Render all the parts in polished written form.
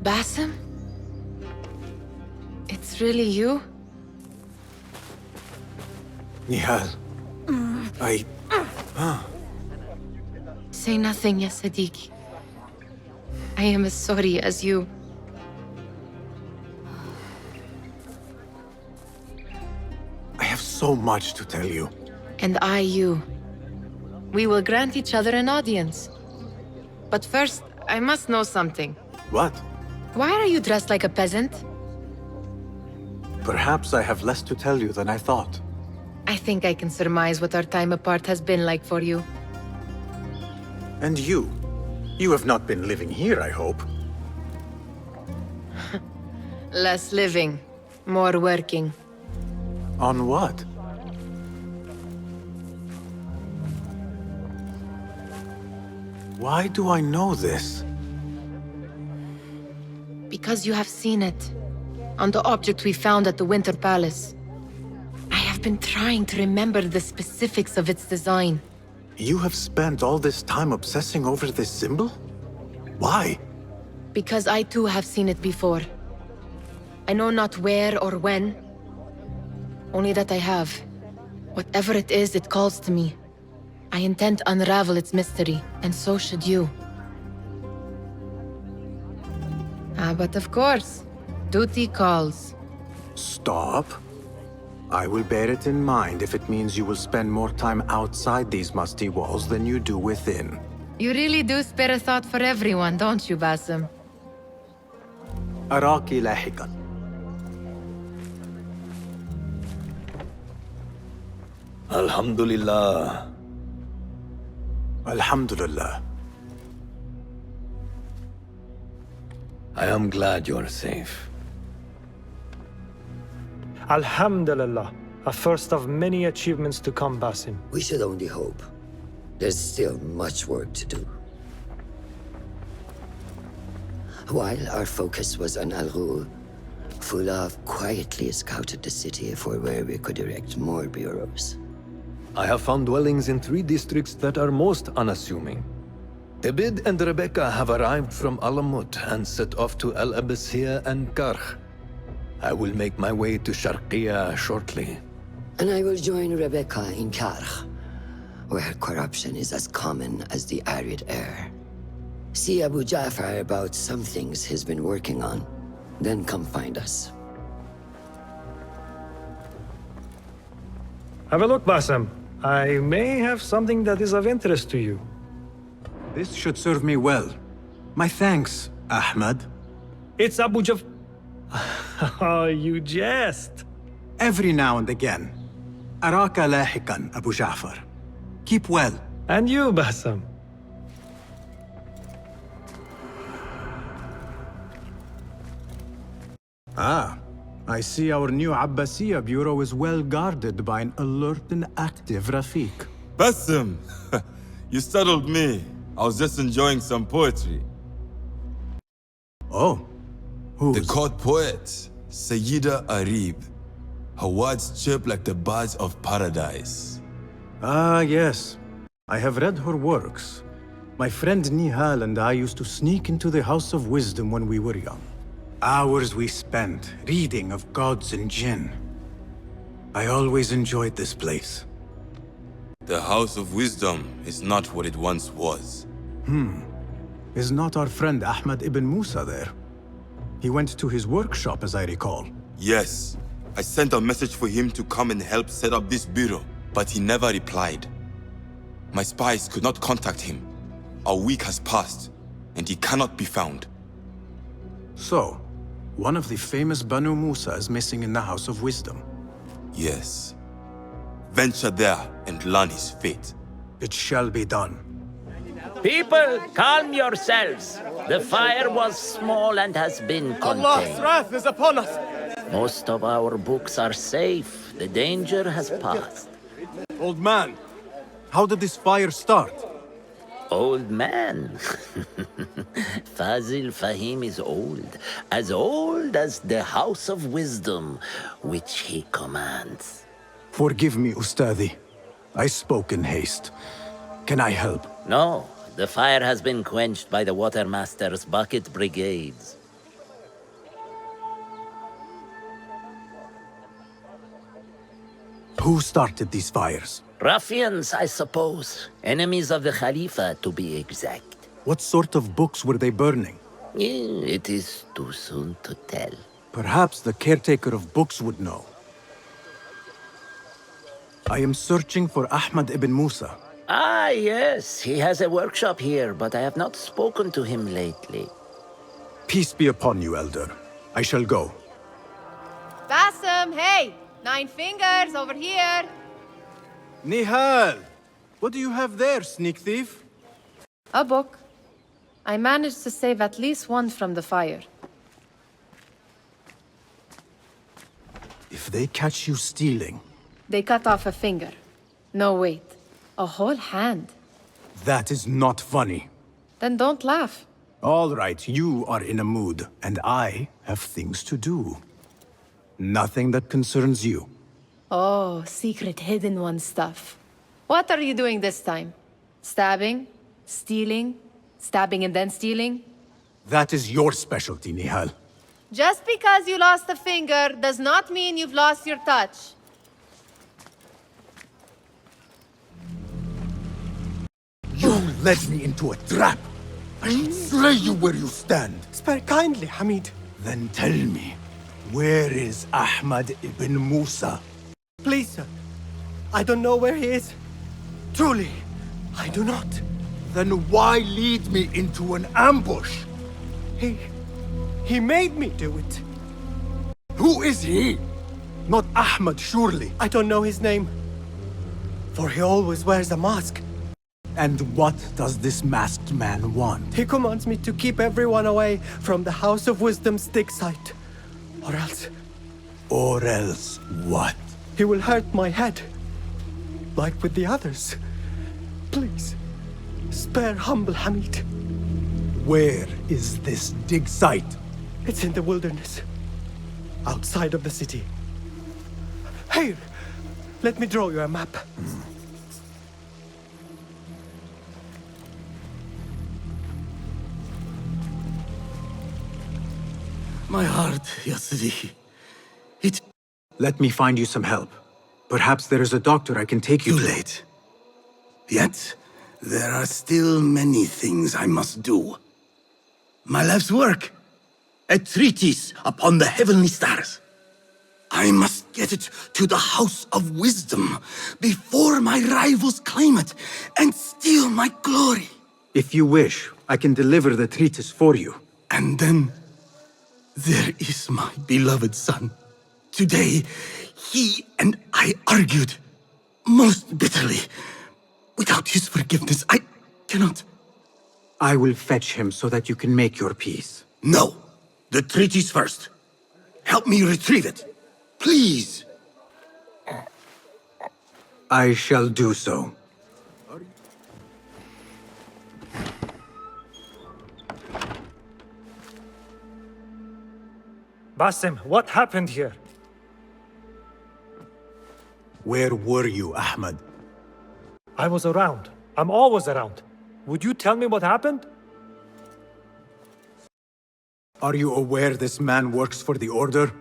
Basim? It's really you? Nihal. Say nothing, ya Sadiq. I am as sorry as you. I have so much to tell you. And I you. We will grant each other an audience. But first, I must know something. What? Why are you dressed like a peasant? Perhaps I have less to tell you than I thought. I think I can surmise what our time apart has been like for you. And you? You have not been living here, I hope. Less living, more working. On what? Why do I know this? Because you have seen it. On the object we found at the Winter Palace. I have been trying to remember the specifics of its design. You have spent all this time obsessing over this symbol? Why? Because I too have seen it before. I know not where or when. Only that I have. Whatever it is, it calls to me. I intend to unravel its mystery, and so should you. But of course, duty calls. Stop. I will bear it in mind if it means you will spend more time outside these musty walls than you do within. You really do spare a thought for everyone, don't you, Basim? أراك لاحقا. Alhamdulillah. Alhamdulillah. I am glad you're safe. Alhamdulillah, a first of many achievements to come, Basim. We should only hope. There's still much work to do. While our focus was on Al-Ghul, Fulaf quietly scouted the city for where we could erect more bureaus. I have found dwellings in 3 districts that are most unassuming. Abid and Rebecca have arrived from Alamut and set off to Al Abyssiya and Karh. I will make my way to Sharqiya shortly. And I will join Rebecca in Karh, where corruption is as common as the arid air. See Abu Ja'far about some things he's been working on, then come find us. Have a look, Basim. I may have something that is of interest to you. This should serve me well. My thanks, Ahmad. It's Abu Jaf... Oh, you jest. Every now and again. أراك لاحقا, Abu Ja'far. Keep well. And you, Basim. I see our new Abbasiya bureau is well guarded by an alert and active Rafiq. Basim! You startled me. I was just enjoying some poetry. Oh, who's? The court poet, Sayyida Arib. Her words chirp like the birds of paradise. Ah, yes. I have read her works. My friend Nihal and I used to sneak into the House of Wisdom when we were young. Hours we spent reading of gods and jinn. I always enjoyed this place. The House of Wisdom is not what it once was. Is not our friend Ahmad ibn Musa there? He went to his workshop, as I recall. Yes, I sent a message for him to come and help set up this bureau, but he never replied. My spies could not contact him. A week has passed, and he cannot be found. So, one of the famous Banu Musa is missing in the House of Wisdom. Yes. Venture there and learn his fate. It shall be done. People, calm yourselves. The fire was small and has been contained. Allah's wrath is upon us! Most of our books are safe. The danger has passed. Old man, how did this fire start? Old man. Fazil Fahim is old as the House of Wisdom, which he commands. Forgive me, Ustadi. I spoke in haste. Can I help? No, the fire has been quenched by the Watermaster's bucket brigades. Who started these fires? Ruffians, I suppose. Enemies of the Khalifa, to be exact. What sort of books were they burning? It is too soon to tell. Perhaps the caretaker of books would know. I am searching for Ahmad ibn Musa. Ah, yes. He has a workshop here, but I have not spoken to him lately. Peace be upon you, Elder. I shall go. Basim, hey! 9 fingers over here! Nihal! What do you have there, sneak thief? A book. I managed to save at least one from the fire. If they catch you stealing, They cut off a finger. No, wait. A whole hand. that is not funny. Then don't laugh. All right, you are in a mood, and I have things to do. Nothing that concerns you. Oh, secret hidden one stuff. What are you doing this time? Stabbing? Stealing? Stabbing and then stealing? That is your specialty, Nihal. Just because you lost a finger does not mean you've lost your touch. You led me into a trap. I shall slay you where you stand. Spare kindly, Hamid. Then tell me, where is Ahmad ibn Musa? Please, sir. I don't know where he is. Truly, I do not. Then why lead me into an ambush? He made me do it. Who is he? Not Ahmad, surely. I don't know his name. For he always wears a mask. And what does this masked man want? He commands me to keep everyone away from the House of Wisdom's dig site. Or else, Or else what? he will hurt my head. Like with the others. Please, spare humble Hamid. Where is this dig site? It's in the wilderness. Outside of the city. Here, let me draw you a map. My heart, Yasri. It... Let me find you some help. Perhaps there is a doctor I can take you Too to. late. Yet, there are still many things I must do. My life's work. A treatise upon the heavenly stars. I must get it to the House of Wisdom before my rivals claim it and steal my glory. If you wish, I can deliver the treatise for you. And then, there is my beloved son. Today, he and I argued most bitterly. Without his forgiveness, I cannot. I will fetch him so that you can make your peace. No, the treatise first. Help me retrieve it. Please. I shall do so. Basim, what happened here? Where were you, Ahmad? I was around. I'm always around. Would you tell me what happened? Are you aware this man works for the Order?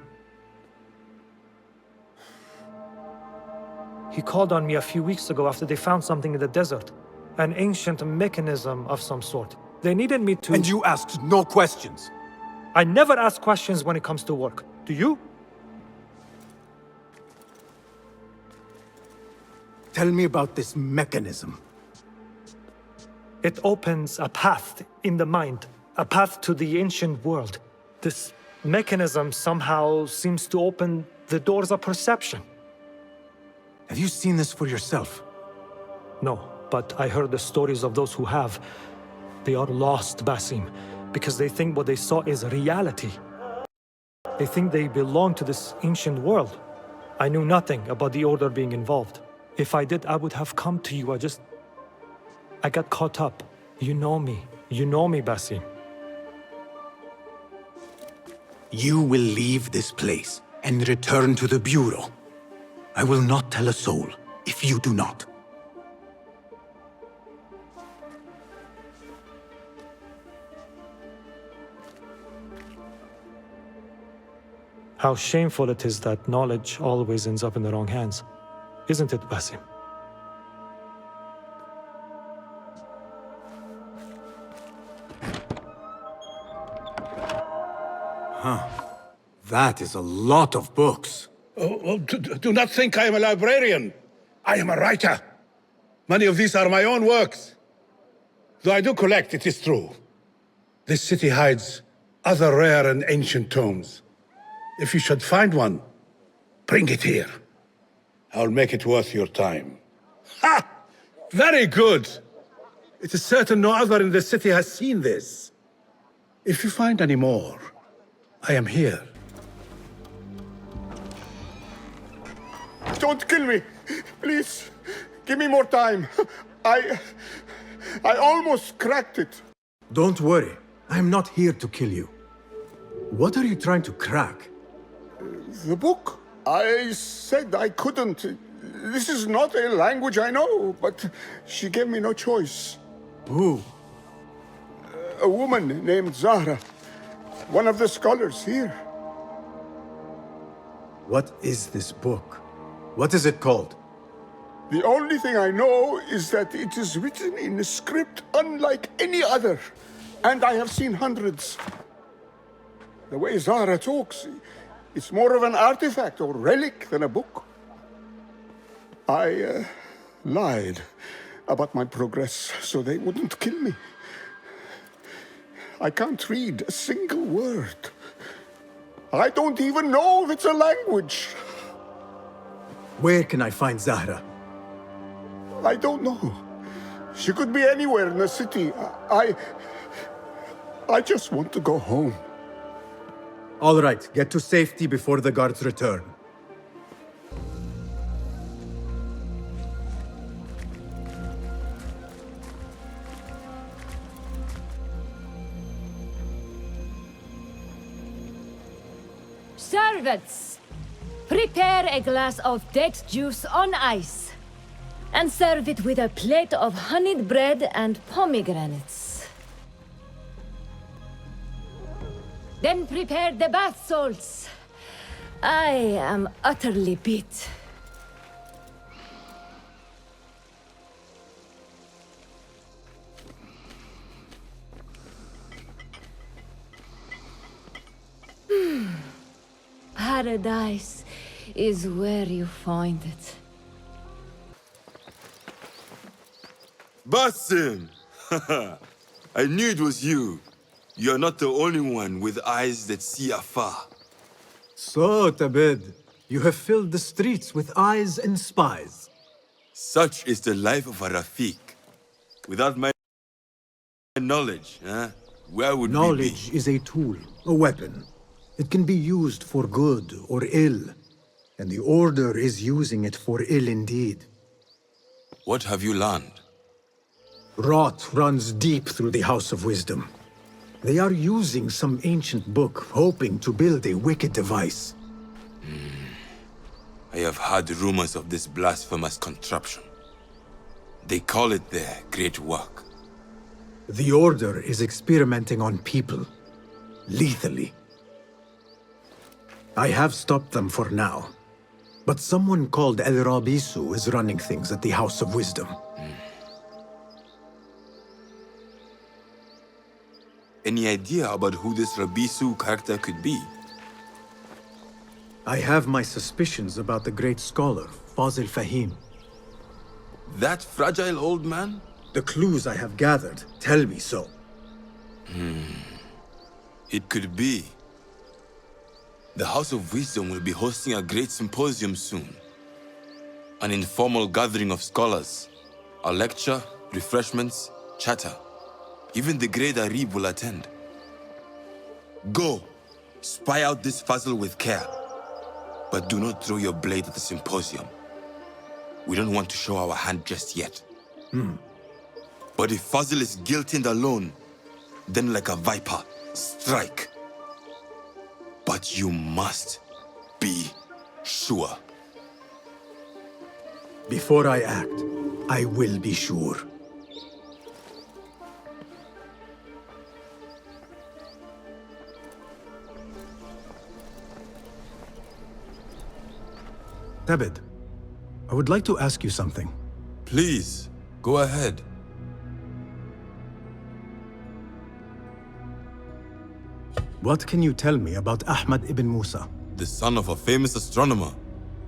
He called on me a few weeks ago after they found something in the desert. An ancient mechanism of some sort. They needed me to... And you asked no questions. I never ask questions when it comes to work. Do you? Tell me about this mechanism. It opens a path in the mind, a path to the ancient world. This mechanism somehow seems to open the doors of perception. Have you seen this for yourself? No, but I heard the stories of those who have. They are lost, Basim, because they think what they saw is reality. They think they belong to this ancient world. I knew nothing about the Order being involved. If I did, I would have come to you. I got caught up. You know me. You know me, Basim. You will leave this place and return to the Bureau. I will not tell a soul if you do not. How shameful it is that knowledge always ends up in the wrong hands. Isn't it, Basim? That is a lot of books. Do not think I am a librarian. I am a writer. Many of these are my own works. Though I do collect, it is true. This city hides other rare and ancient tomes. If you should find one, bring it here. I'll make it worth your time. Ha! Very good! It is certain no other in the city has seen this. If you find any more, I am here. Don't kill me! Please, give me more time. I almost cracked it. Don't worry. I'm not here to kill you. What are you trying to crack? The book? I said I couldn't. This is not a language I know, but she gave me no choice. Who? A woman named Zahra. One of the scholars here. What is this book? What is it called? The only thing I know is that it is written in a script unlike any other. And I have seen hundreds. The way Zahra talks, it's more of an artifact or relic than a book. I lied about my progress so they wouldn't kill me. I can't read a single word. I don't even know if it's a language. Where can I find Zahra? I don't know. She could be anywhere in the city. I just want to go home. All right, get to safety before the guards return. Servants, prepare a glass of date juice on ice. And serve it with a plate of honeyed bread and pomegranates. Then prepare the bath salts. I am utterly beat. Paradise is where you find it. Basim! I knew it was you. You're not the only one with eyes that see afar. So, Tabid, you have filled the streets with eyes and spies. Such is the life of a Rafiq. Without my knowledge, where would we be? Knowledge is a tool, a weapon. It can be used for good or ill, and the Order is using it for ill indeed. What have you learned? Rot runs deep through the House of Wisdom. They are using some ancient book, hoping to build a wicked device. I have heard rumors of this blasphemous contraption. They call it their great work. The Order is experimenting on people, lethally. I have stopped them for now, but someone called El Rabisu is running things at the House of Wisdom. Any idea about who this Rabisu character could be? I have my suspicions about the great scholar, Fazil Fahim. That fragile old man? The clues I have gathered tell me so. It could be. The House of Wisdom will be hosting a great symposium soon. An informal gathering of scholars. A lecture, refreshments, chatter. Even the great Arib will attend. Go, spy out this Fazil with care. But do not throw your blade at the symposium. We don't want to show our hand just yet. But if Fazil is guilty and alone, then like a viper, strike. But you must be sure. Before I act, I will be sure. Tabid, I would like to ask you something. Please, go ahead. What can you tell me about Ahmad ibn Musa? The son of a famous astronomer.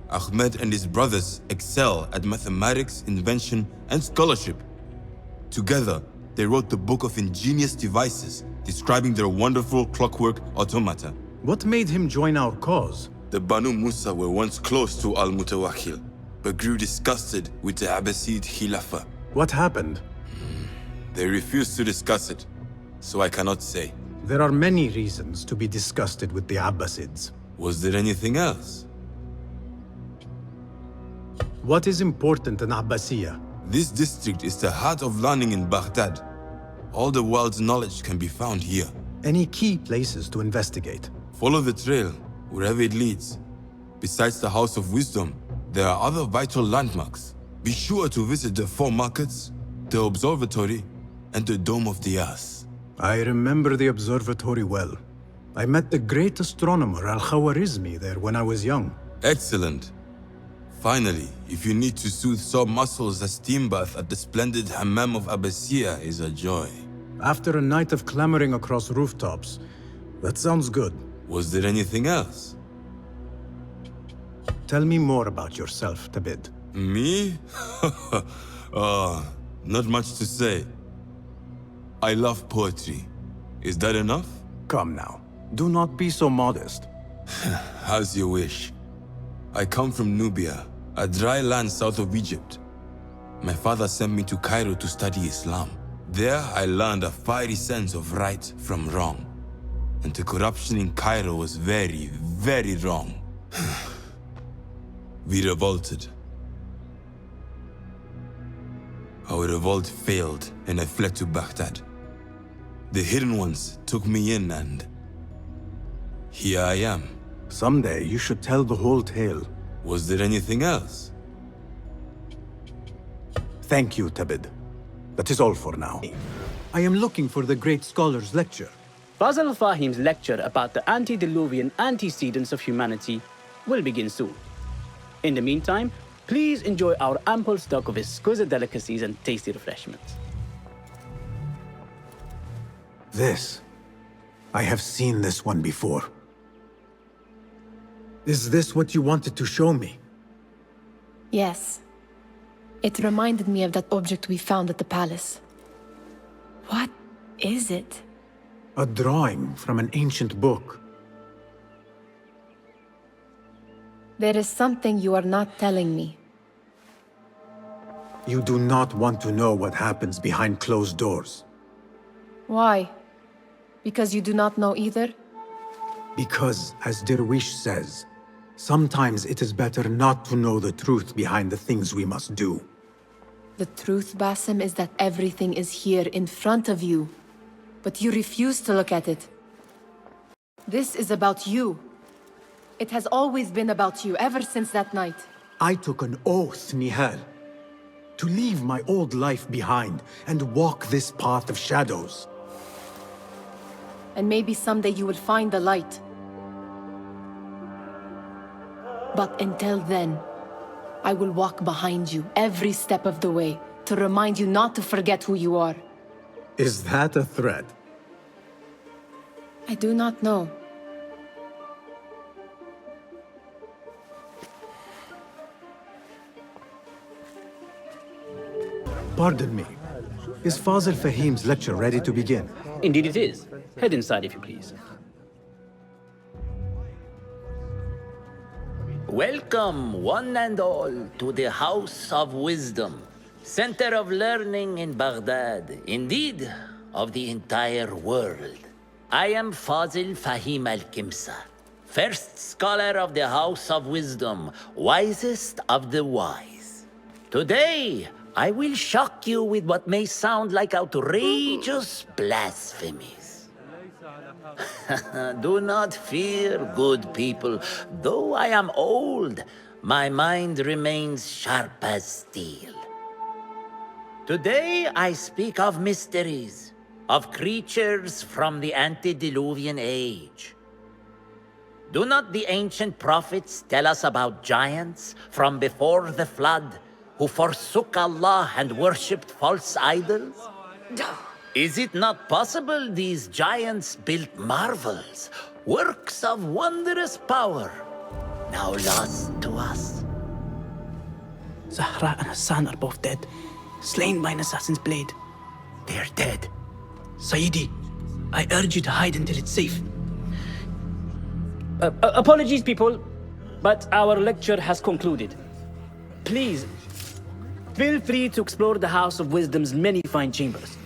Ahmed and his brothers excel at mathematics, invention, and scholarship. Together, they wrote the book of ingenious devices describing their wonderful clockwork automata. What made him join our cause? The Banu Musa were once close to Al-Mutawakkil, but grew disgusted with the Abbasid Khilafah. What happened? They refused to discuss it, so I cannot say. There are many reasons to be disgusted with the Abbasids. Was there anything else? What is important in Abbasiyya? This district is the heart of learning in Baghdad. All the world's knowledge can be found here. Any key places to investigate? Follow the trail, wherever it leads. Besides the House of Wisdom, there are other vital landmarks. Be sure to visit the 4 markets, the observatory, and the Dome of the Ass. I remember the observatory well. I met the great astronomer Al-Khawarizmi there when I was young. Excellent. Finally, if you need to soothe sore muscles, a steam bath at the splendid Hammam of Abbasiyya is a joy. After a night of clambering across rooftops, that sounds good. Was there anything else? Tell me more about yourself, Tabid. Me? Not much to say. I love poetry. Is that enough? Come now. Do not be so modest. As you wish. I come from Nubia, a dry land south of Egypt. My father sent me to Cairo to study Islam. There I learned a fiery sense of right from wrong. And the corruption in Cairo was very, very wrong. We revolted. Our revolt failed and I fled to Baghdad. The Hidden Ones took me in and here I am. Someday you should tell the whole tale. Was there anything else? Thank you, Tabid. That is all for now. I am looking for the great scholar's lecture. Basil Fahim's lecture about the antediluvian antecedents of humanity will begin soon. In the meantime, please enjoy our ample stock of exquisite delicacies and tasty refreshments. This. I have seen this one before. Is this what you wanted to show me? Yes. It reminded me of that object we found at the palace. What is it? A drawing from an ancient book. There is something you are not telling me. You do not want to know what happens behind closed doors. Why? Because you do not know either? Because, as Derwish says, sometimes it is better not to know the truth behind the things we must do. The truth, Basim, is that everything is here in front of you. But you refuse to look at it. This is about you. It has always been about you, ever since that night. I took an oath, Nihal, to leave my old life behind and walk this path of shadows. And maybe someday you will find the light. But until then, I will walk behind you every step of the way to remind you not to forget who you are. Is that a threat? I do not know. Pardon me. Is Fazil Fahim's lecture ready to begin? Indeed it is. Head inside if you please. Welcome, one and all, to the House of Wisdom, center of learning in Baghdad, indeed, of the entire world. I am Fazil Fahim al-Kimsa, first scholar of the House of Wisdom, wisest of the wise. Today, I will shock you with what may sound like outrageous blasphemies. Do not fear, good people. Though I am old, my mind remains sharp as steel. Today I speak of mysteries, of creatures from the antediluvian age. Do not the ancient prophets tell us about giants from before the flood who forsook Allah and worshipped false idols? Is it not possible these giants built marvels, works of wondrous power, now lost to us? Zahra and Hassan are both dead, slain by an assassin's blade. They're dead. Sayyidi, I urge you to hide until it's safe. Apologies, people, but our lecture has concluded. Please, feel free to explore the House of Wisdom's many fine chambers.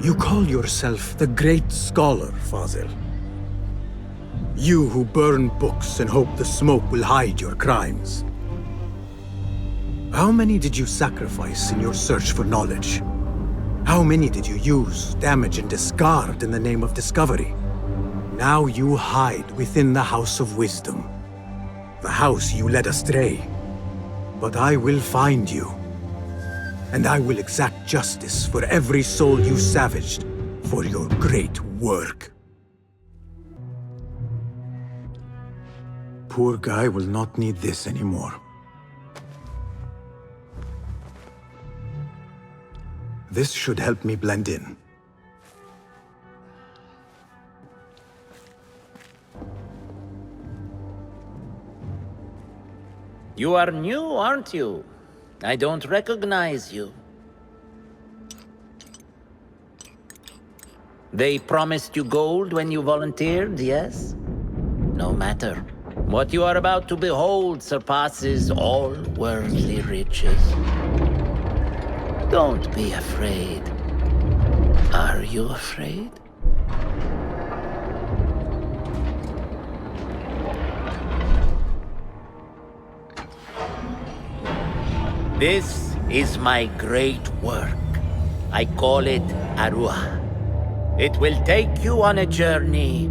You call yourself the great scholar, Fazil. You who burn books and hope the smoke will hide your crimes. How many did you sacrifice in your search for knowledge? How many did you use, damage, and discard in the name of discovery? Now you hide within the House of Wisdom. The house you led astray. But I will find you. And I will exact justice for every soul you savaged for your great work. Poor guy will not need this anymore. This should help me blend in. You are new, aren't you? I don't recognize you. They promised you gold when you volunteered, yes? No matter. What you are about to behold surpasses all worldly riches. Don't be afraid. Are you afraid? This is my great work. I call it Aruah. It will take you on a journey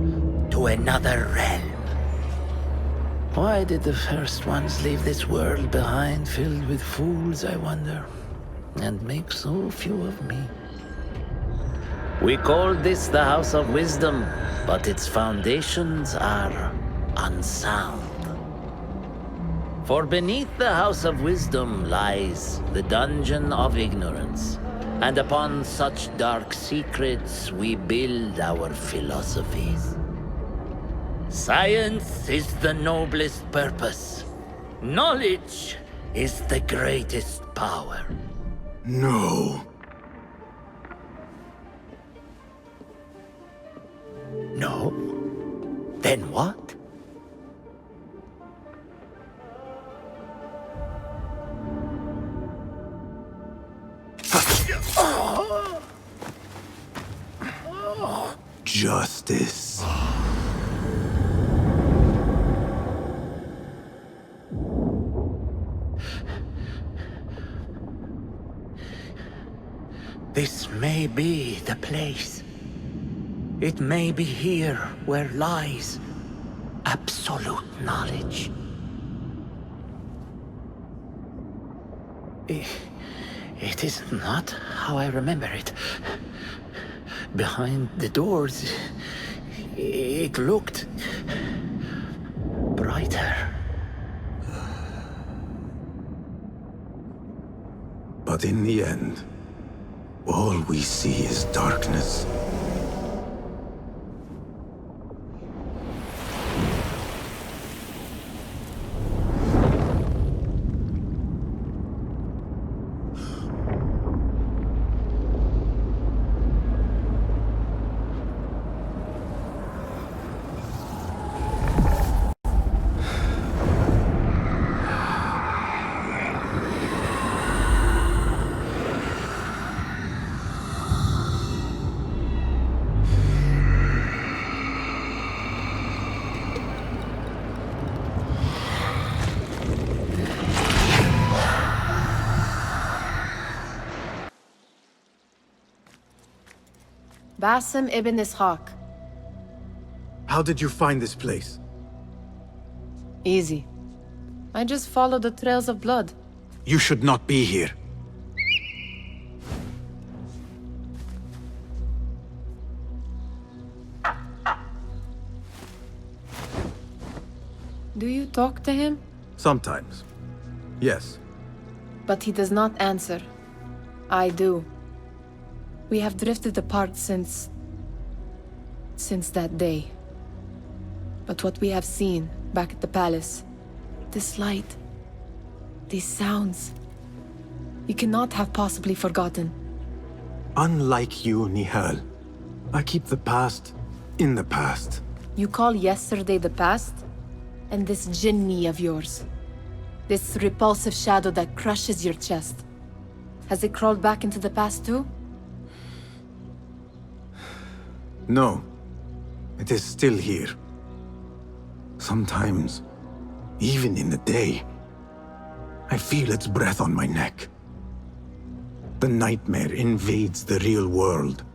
to another realm. Why did the first ones leave this world behind filled with fools, I wonder, and make so few of me? We called this the House of Wisdom, but its foundations are unsound. For beneath the House of Wisdom lies the Dungeon of Ignorance, and upon such dark secrets we build our philosophies. Science is the noblest purpose. Knowledge is the greatest power. No. No? Then what? Justice. This may be the place. It may be here where lies absolute knowledge. It is not how I remember it. Behind the doors, it looked brighter. But in the end, all we see is darkness. Basim ibn Ishaq. How did you find this place? Easy. I just followed the trails of blood. You should not be here. Do you talk to him? Sometimes. Yes. But he does not answer. I do. We have drifted apart since that day. But what we have seen back at the palace, this light, these sounds, you cannot have possibly forgotten. Unlike you, Nihal, I keep the past in the past. You call yesterday the past? And this jinni of yours, this repulsive shadow that crushes your chest, has it crawled back into the past too? No. It is still here. Sometimes, even in the day, I feel its breath on my neck. The nightmare invades the real world,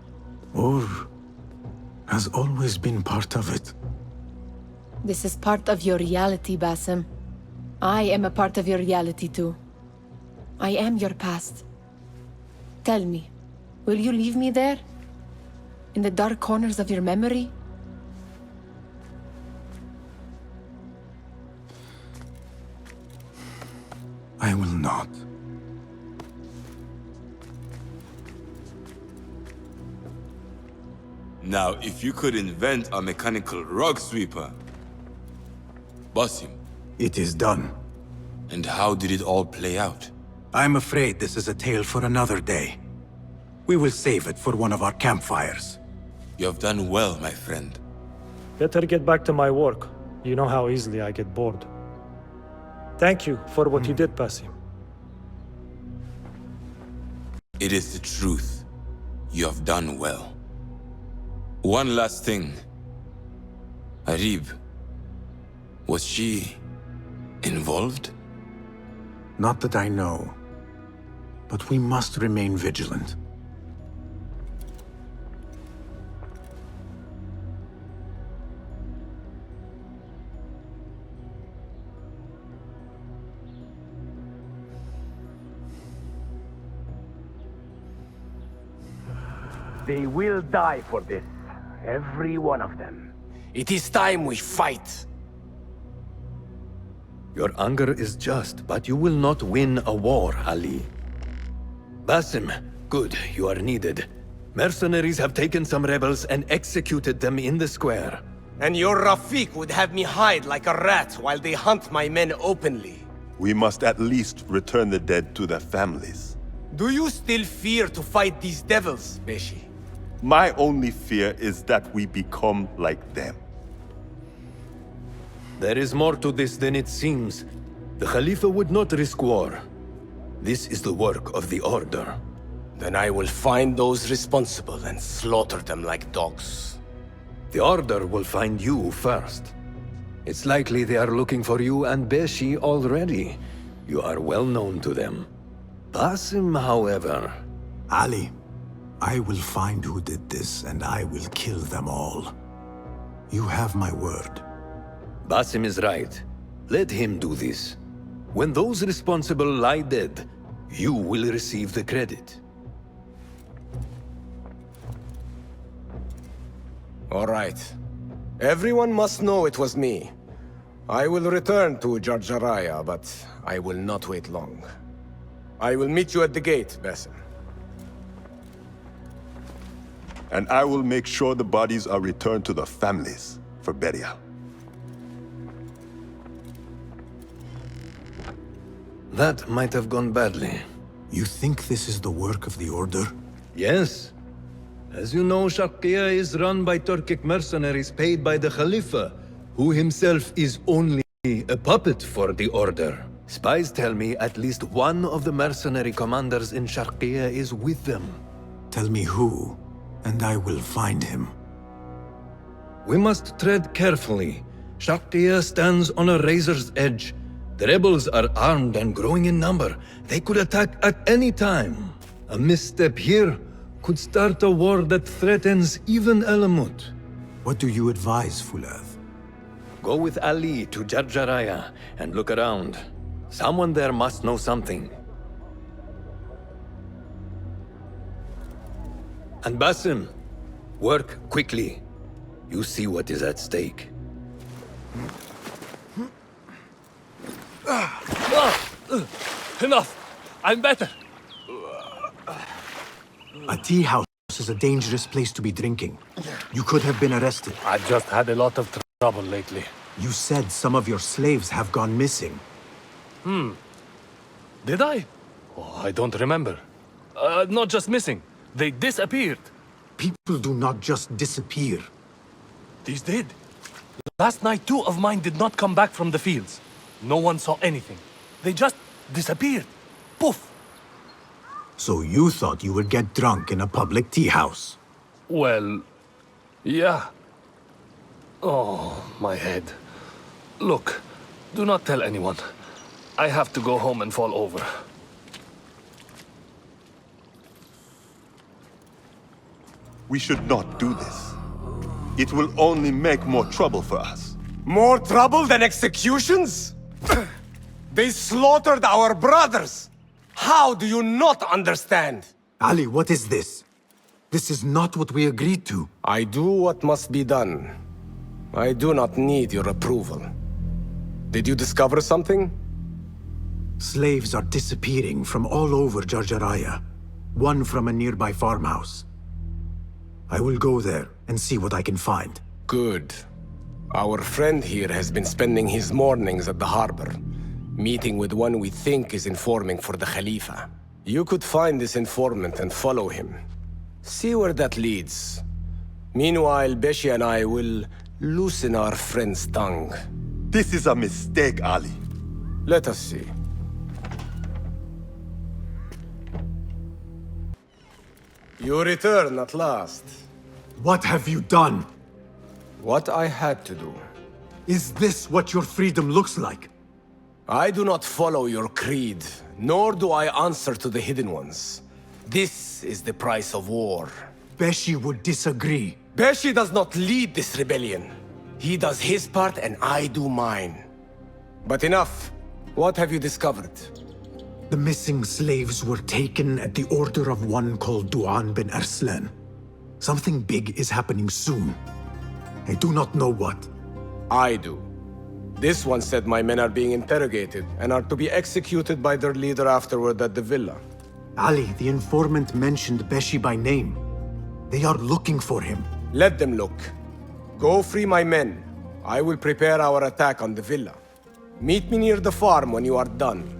or has always been part of it. This is part of your reality, Basim. I am a part of your reality too. I am your past. Tell me, will you leave me there? In the dark corners of your memory? I will not. Now, if you could invent a mechanical rug sweeper, Basim. It is done. And how did it all play out? I'm afraid this is a tale for another day. We will save it for one of our campfires. You have done well, my friend. Better get back to my work. You know how easily I get bored. Thank you for what you did, Basim. It is the truth. You have done well. One last thing. Arib, was she involved? Not that I know. But we must remain vigilant. They will die for this. Every one of them. It is time we fight. Your anger is just, but you will not win a war, Ali. Basim, good, you are needed. Mercenaries have taken some rebels and executed them in the square. And your Rafiq would have me hide like a rat while they hunt my men openly. We must at least return the dead to their families. Do you still fear to fight these devils, Beshi? My only fear is that we become like them. There is more to this than it seems. The Khalifa would not risk war. This is the work of the Order. Then I will find those responsible and slaughter them like dogs. The Order will find you first. It's likely they are looking for you and Beshi already. You are well known to them. Basim, however... Ali, I will find who did this, and I will kill them all. You have my word. Basim is right. Let him do this. When those responsible lie dead, you will receive the credit. All right. Everyone must know it was me. I will return to Jarjaraya, but I will not wait long. I will meet you at the gate, Basim. And I will make sure the bodies are returned to the families for burial. That might have gone badly. You think this is the work of the Order? Yes. As you know, Sharqiya is run by Turkic mercenaries paid by the Khalifa, who himself is only a puppet for the Order. Spies tell me at least one of the mercenary commanders in Sharqiya is with them. Tell me who, and I will find him. We must tread carefully. Sharqiya stands on a razor's edge. The rebels are armed and growing in number. They could attack at any time. A misstep here could start a war that threatens even Alamut. What do you advise, Fulath? Go with Ali to Jarjaraya and look around. Someone there must know something. And Basim, work quickly. You see what is at stake. Enough! I'm better! A tea house is a dangerous place to be drinking. You could have been arrested. I just had a lot of trouble lately. You said some of your slaves have gone missing. Did I? Oh, I don't remember. Not just missing. They disappeared. People do not just disappear. These did. Last night, 2 of mine did not come back from the fields. No one saw anything. They just disappeared. Poof! So you thought you would get drunk in a public tea house? Well, yeah. Oh, my head. Look, do not tell anyone. I have to go home and fall over. We should not do this. It will only make more trouble for us. More trouble than executions? They slaughtered our brothers! How do you not understand? Ali, what is this? This is not what we agreed to. I do what must be done. I do not need your approval. Did you discover something? Slaves are disappearing from all over Jarjaraya. One from a nearby farmhouse. I will go there and see what I can find. Good. Our friend here has been spending his mornings at the harbor, meeting with one we think is informing for the Khalifa. You could find this informant and follow him. See where that leads. Meanwhile, Beshi and I will loosen our friend's tongue. This is a mistake, Ali. Let us see. You return at last. What have you done? What I had to do. Is this what your freedom looks like? I do not follow your creed, nor do I answer to the Hidden Ones. This is the price of war. Beshi would disagree. Beshi does not lead this rebellion. He does his part and I do mine. But enough. What have you discovered? The missing slaves were taken at the order of one called Duan bin Arslan. Something big is happening soon. I do not know what. I do. This one said my men are being interrogated and are to be executed by their leader afterward at the villa. Ali, the informant mentioned Beshi by name. They are looking for him. Let them look. Go free my men. I will prepare our attack on the villa. Meet me near the farm when you are done.